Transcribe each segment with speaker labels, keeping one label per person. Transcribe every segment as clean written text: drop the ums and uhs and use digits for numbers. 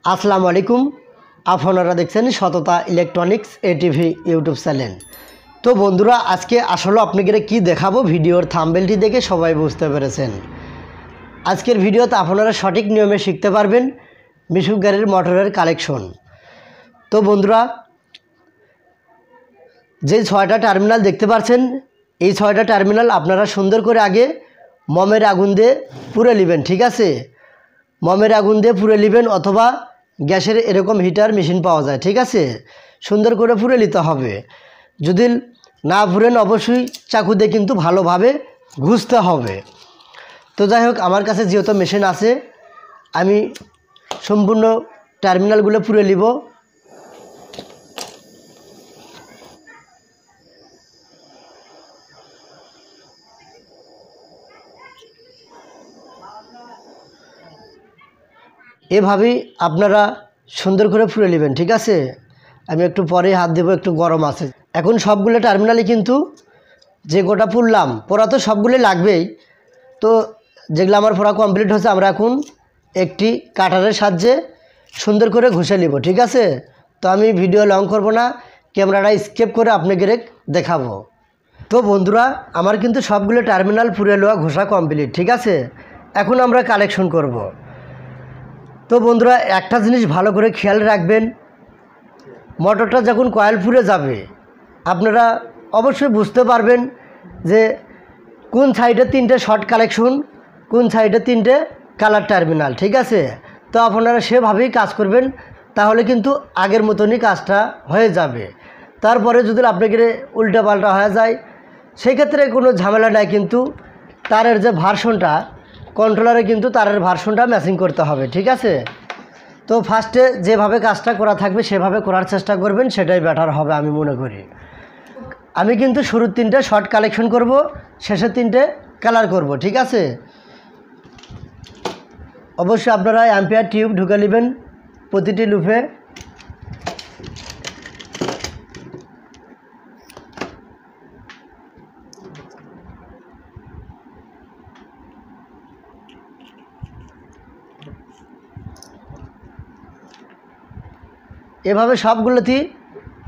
Speaker 1: আসসালামু আলাইকুম। আপনারা দেখছেন সততা ইলেকট্রনিক্স এটিভি ইউটিউব চ্যানেল। তো বন্ধুরা, আজকে আসলে আপনাদের কি দেখাবো, ভিডিওর থাম্বনেলটি দেখে সবাই বুঝতে পেরেছেন। আজকের ভিডিওতে আপনারা সঠিক নিয়মে শিখতে পারবেন মিশুক গাড়ির মোটরের কালেকশন। তো বন্ধুরা, যে 6টা টার্মিনাল দেখতে পাচ্ছেন, এই 6টা টার্মিনাল আপনারা সুন্দর করে আগে মমের আগুন দিয়ে পুড়ে নেবেন। ঠিক আছে, মমের আগুন দিয়ে পুড়ে নেবেন, অথবা গ্যাসের এরকম হিটার মেশিন পাওয়া যায়। ঠিক আছে, সুন্দর করে পুড়ে নিতে হবে। যদি না পুড়েন অবশ্যই চাকু দিয়ে কিন্তু ভালোভাবে ঘুষতে হবে। তো যাই হোক, আমার কাছে যেহেতু মেশিন আছে, আমি সম্পূর্ণ টার্মিনালগুলো পুড়ে নিব। এভাবেই আপনারা সুন্দর করে পুড়ে নেবেন। ঠিক আছে, আমি একটু পরে হাত দেবো, একটু গরম আছে। এখন সবগুলো টার্মিনালে কিন্তু যে গোটা পুড়লাম, পোড়া তো সবগুলো লাগবেই। তো যেগুলো আমার পোড়া কমপ্লিট হচ্ছে, আমরা এখন একটি কাটারের সাহায্যে সুন্দর করে ঘষে নিব। ঠিক আছে, তো আমি ভিডিও লং করব না, ক্যামেরাটা স্কেপ করে আপনাকে দেখাবো। তো বন্ধুরা, আমার কিন্তু সবগুলো টার্মিনাল পুড়ে নেওয়া ঘষা কমপ্লিট। ঠিক আছে, এখন আমরা কালেকশন করব। তো বন্ধুরা, একটা জিনিস ভালো করে খেয়াল রাখবেন, মোটরটা যখন কয়েল পুড়ে যাবে আপনারা অবশ্যই বুঝতে পারবেন যে কোন সাইডে 3টে শর্ট কালেকশন, কোন সাইডে 3টে কালার টার্মিনাল। ঠিক আছে, তো আপনারা সেভাবেই কাজ করবেন, তাহলে কিন্তু আগের মতনই কাজটা হয়ে যাবে। তারপরে যদি আপনাকে উল্টা পাল্টা হয়ে যায়, সেক্ষেত্রে কোনো ঝামেলা নাই, কিন্তু তারের যে ভার্সনটা, কন্ট্রোলারে কিন্তু তারের ভার্সনটা ম্যাচিং করতে হবে। ঠিক আছে, তো ফার্স্টে যেভাবে কাজটা করা থাকবে সেভাবে করার চেষ্টা করবেন, সেটাই বেটার হবে আমি মনে করি। আমি কিন্তু শুরুর 3টে শর্ট কালেকশন করব, শেষের 3টে কালার করব। ঠিক আছে, অবশ্যই আপনারা অ্যাম্পিয়ার টিউব ঢুকে নেবেন প্রতিটি লুপে। এভাবে সবগুলোতেই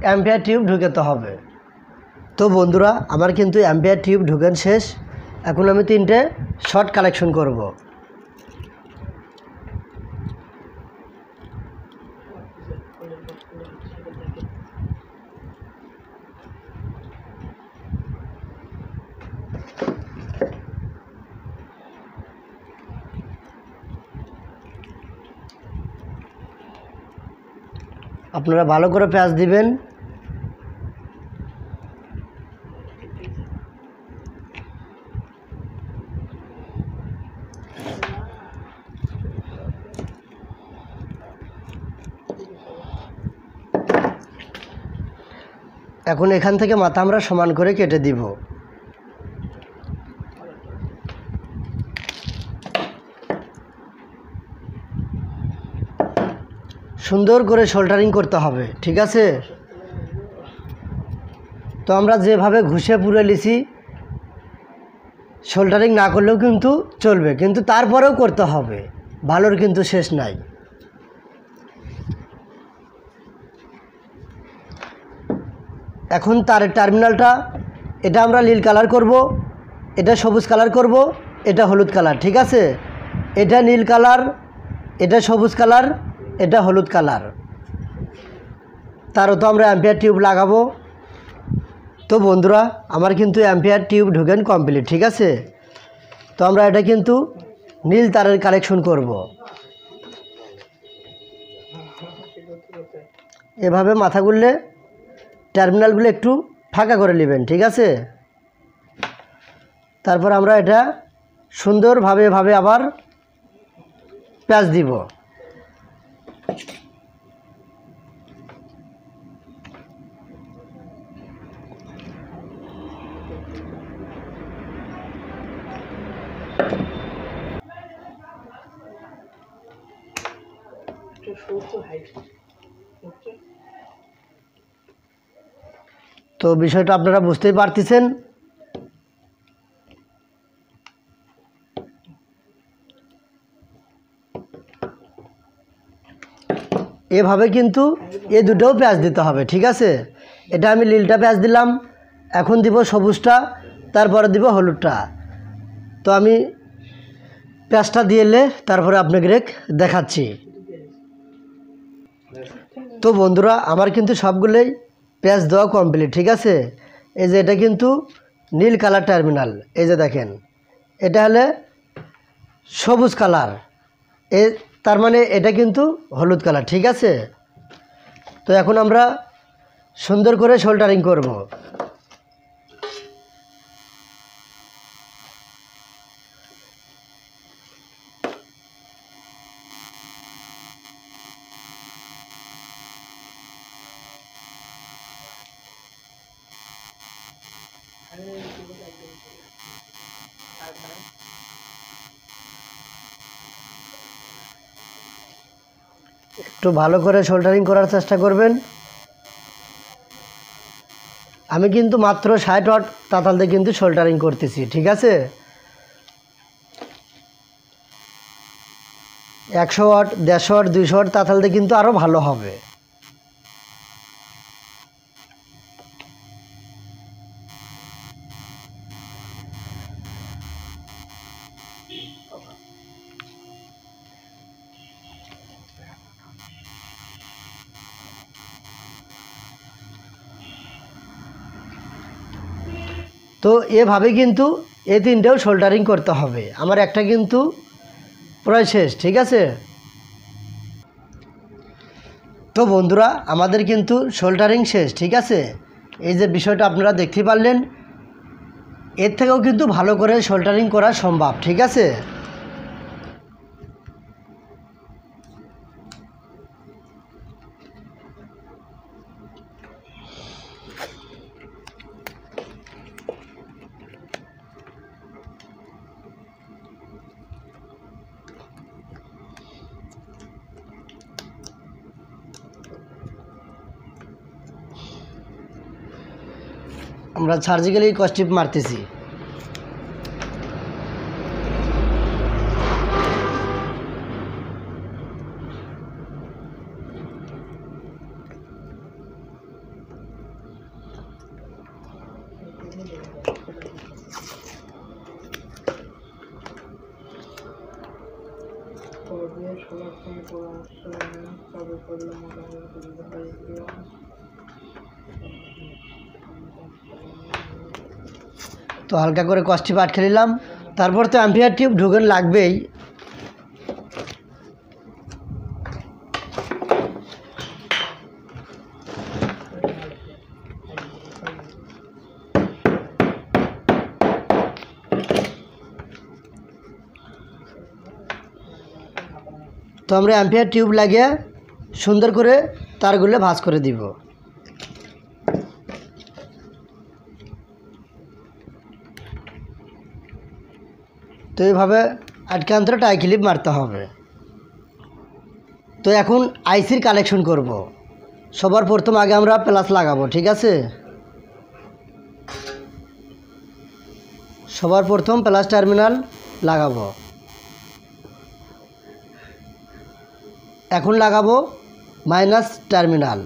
Speaker 1: অ্যাম্পিয়ার টিউব ঢুকাতে হবে। তো বন্ধুরা, আমার কিন্তু অ্যাম্পিয়ার টিউব ঢুকান শেষ। এখন আমি 3টে শর্ট কালেকশন করব। আপনারা ভালো করে প্যাঁচ দিবেন। এখন এখান থেকে মাথা আমরা সমান করে কেটে দিব। সুন্দর করে শোল্ডারিং করতে হবে। ঠিক আছে, তো আমরা যেভাবে ঘুষে পুড়ে লিছি, শোল্ডারিং না করলেও কিন্তু চলবে, কিন্তু তারপরেও করতে হবে, ভালোর কিন্তু শেষ নাই। এখন তারের টার্মিনালটা, এটা আমরা নীল কালার করব, এটা সবুজ কালার করব, এটা হলুদ কালার। ঠিক আছে, এটা নীল কালার, এটা সবুজ কালার, এটা হলুদ কালার। তারও তো আমরা অ্যাম্পিয়ার টিউব লাগাবো। তো বন্ধুরা, আমার কিন্তু অ্যাম্পিয়ার টিউব ঢুকেন কমপ্লিট। ঠিক আছে, তো আমরা এটা কিন্তু নীল তারের কালেকশন করব। এভাবে মাথা গুললে টার্মিনালগুলো একটু ফাঁকা করে নেবেন। ঠিক আছে, তারপর আমরা এটা সুন্দরভাবে আবার প্যাঁচ দিব। তো বিষয়টা আপনারা বুঝতেই পারতেছেন। এভাবে কিন্তু এই দুটোও পেঁয়াজ দিতে হবে, ঠিক আছে। এটা আমি নীলটা পেঁয়াজ দিলাম, এখন দিব সবুজটা, তারপরে দিব হলুদটা। তো আমি পেঁয়াজটা দিয়ে এলে তারপরে আপনাকে দেখাচ্ছি। তো বন্ধুরা, আমার কিন্তু সবগুলোই পেঁয়াজ দেওয়া কমপ্লিট, ঠিক আছে। এই যে এটা কিন্তু নীল কালার টার্মিনাল, এই যে দেখেন এটা হলে সবুজ কালার, তার মানে এটা কিন্তু হলুদ কালার, ঠিক আছে। তো এখন আমরা সুন্দর করে সোল্ডারিং করব। একটু ভালো করে সোল্ডারিং করার চেষ্টা করবেন। আমি কিন্তু মাত্র 60 ওয়াট তাতাল দিয়ে কিন্তু সোল্ডারিং করতেছি, ঠিক আছে। 100 ওয়াট, 150 ওয়াট, 200 ওয়াট তাতাল দিয়ে কিন্তু আরও ভালো হবে। তো এভাবে কিন্তু এই তিনটেও সোল্ডারিং করতে হবে। আমার একটা কিন্তু প্রায় শেষ, ঠিক আছে। তো বন্ধুরা, আমাদের কিন্তু সোল্ডারিং শেষ, ঠিক আছে। এই যে বিষয়টা আপনারা দেখতে পারলেন, এর থেকেও কিন্তু ভালো করে সোল্ডারিং করা সম্ভব, ঠিক আছে। আমরা সার্জিক্যালি কস্টিপ মারতেছি। তো হালকা করে কস্টিপ আটকে নিলাম। তারপর তো অ্যাম্পিয়ার টিউব ঢুকানো লাগবেই। তো আমরা অ্যাম্পিয়ার টিউব লাগিয়ে সুন্দর করে তারগুলো ভাঁজ করে দিব। তো এইভাবে আটকে অন্তরে টাই ক্লিপ মারতে হবে। তো এখন আইসির কালেকশন করব। সবার প্রথম আগে আমরা প্লাস লাগাবো, ঠিক আছে। সবার প্রথম প্লাস টার্মিনাল লাগাবো। এখন লাগাবো মাইনাস টার্মিনাল।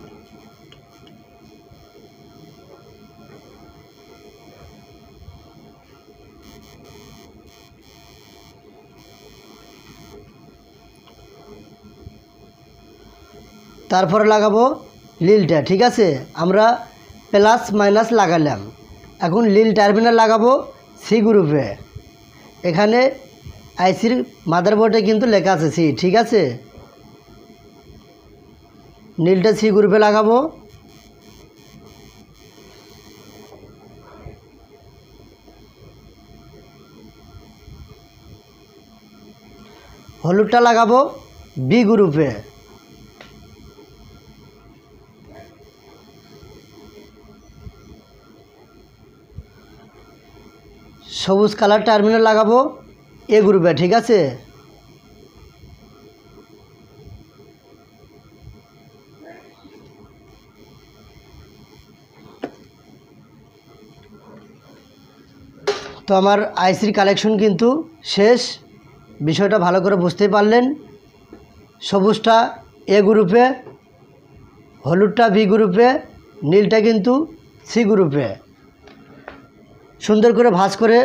Speaker 1: তারপরে লাগাবো লিলটা, ঠিক আছে। আমরা প্লাস মাইনাস লাগালাম, এখন লিল টার্মিনাল লাগাবো সি গ্রুপে। এখানে আইসির মাদারবোর্ডে কিন্তু লেখা আছে সি, ঠিক আছে। নীলটা সি গ্রুপে লাগাবো। হলুদটা লাগাবো বি গ্রুপে। সবুজ কালার টার্মিনাল লাগাবো এ গ্রুপে, ঠিক আছে। তো আমার আইসির কালেকশন কিন্তু শেষ। বিষয়টা ভালো করে বুঝতেই পারলেন। সবুজটা এ গ্রুপে, হলুদটা বি গ্রুপে, নীলটা কিন্তু সি গ্রুপে। সুন্দর করে ভাঁজ করে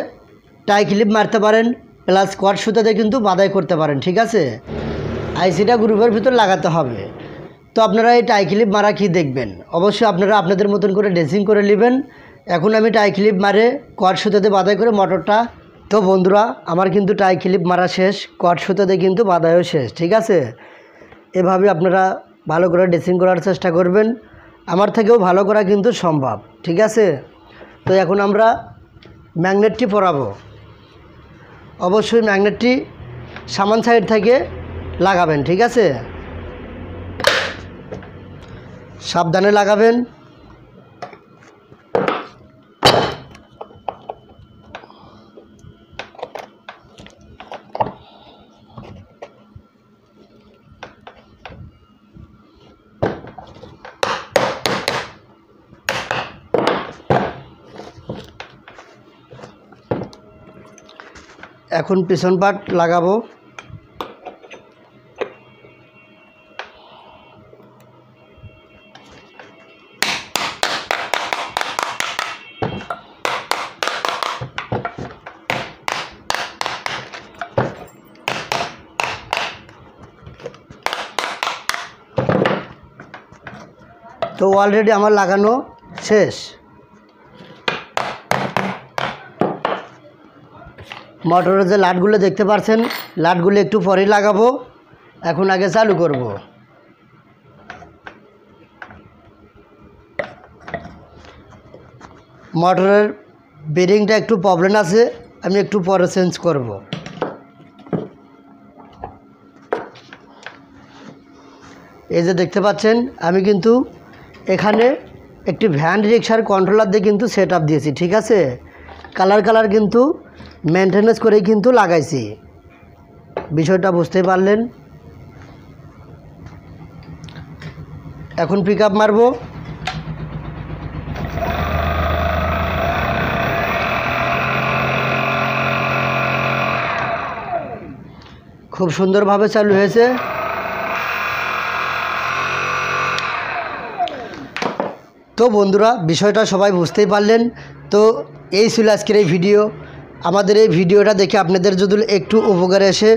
Speaker 1: টাই ক্লিপ মারতে পারেন, প্লাস কট সুতাতে কিন্তু বাঁধাই করতে পারেন, ঠিক আছে। আইসিটা গ্রুপের ভিতর লাগাতে হবে। তো আপনারা এই টাই ক্লিপ মারা কি দেখবেন, অবশ্যই আপনারা আপনাদের মতন করে ড্রেসিং করে নেবেন। এখন আমি টাই ক্লিপ মারে কট সুতাতে বাঁধাই করে মোটরটা। তো বন্ধুরা, আমার কিন্তু টাই ক্লিপ মারা শেষ, কট সুতাতে কিন্তু বাঁধাইও শেষ, ঠিক আছে। এভাবে আপনারা ভালো করে ড্রেসিং করার চেষ্টা করবেন, আমার থেকেও ভালো করা কিন্তু সম্ভব, ঠিক আছে। তো এখন আমরা ম্যাগনেটটি পরাবো। অবশ্যই ম্যাগনেটটি সামান সাইড থেকে লাগাবেন, ঠিক আছে। সাবধানে লাগাবেন। এখন পিছন পার্ট লাগাবো। তো অলরেডি আমার লাগানো শেষ। মোটরের যে লাটগুলো দেখতে পাচ্ছেন, লাটগুলো একটু পরেই লাগাবো, এখন আগে চালু করব। মোটরের বেরিংটা একটু প্রবলেম আছে, আমি একটু পরে চেঞ্জ করব। এই যে দেখতে পাচ্ছেন, আমি কিন্তু এখানে একটি ভ্যান রিক্সার কন্ট্রোলার দিয়ে কিন্তু সেট আপ দিয়েছি, ঠিক আছে। কালার কিন্তু মেনটেনেন্স করেই কিন্তু লাগাইছি, বিষয়টা বুঝতে পারলেন। এখন পিক আপ মারবো। খুব সুন্দরভাবে চালু হয়েছে। তো বন্ধুরা, বিষয়টা সবাই বুঝতেই পারলেন। তো এই ছিল আজকের এই ভিডিও। আমাদের এই ভিডিওটা দেখে আপনাদের যদি একটু উপকারে এসে,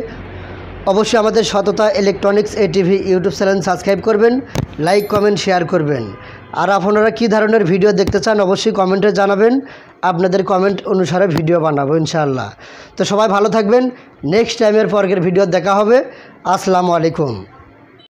Speaker 1: অবশ্যই আমাদের সততা electronics ATV YouTube channel subscribe করবেন, লাইক কমেন্ট শেয়ার করবেন। আর আপনারা কী ধরনের ভিডিও দেখতে চান অবশ্যই কমেন্টে জানাবেন, আপনাদের কমেন্ট অনুসারে ভিডিও বানাবো ইনশাআল্লাহ। তো সবাই ভালো থাকবেন, নেক্সট টাইমের পরের ভিডিও দেখা হবে। আসসালামু আলাইকুম।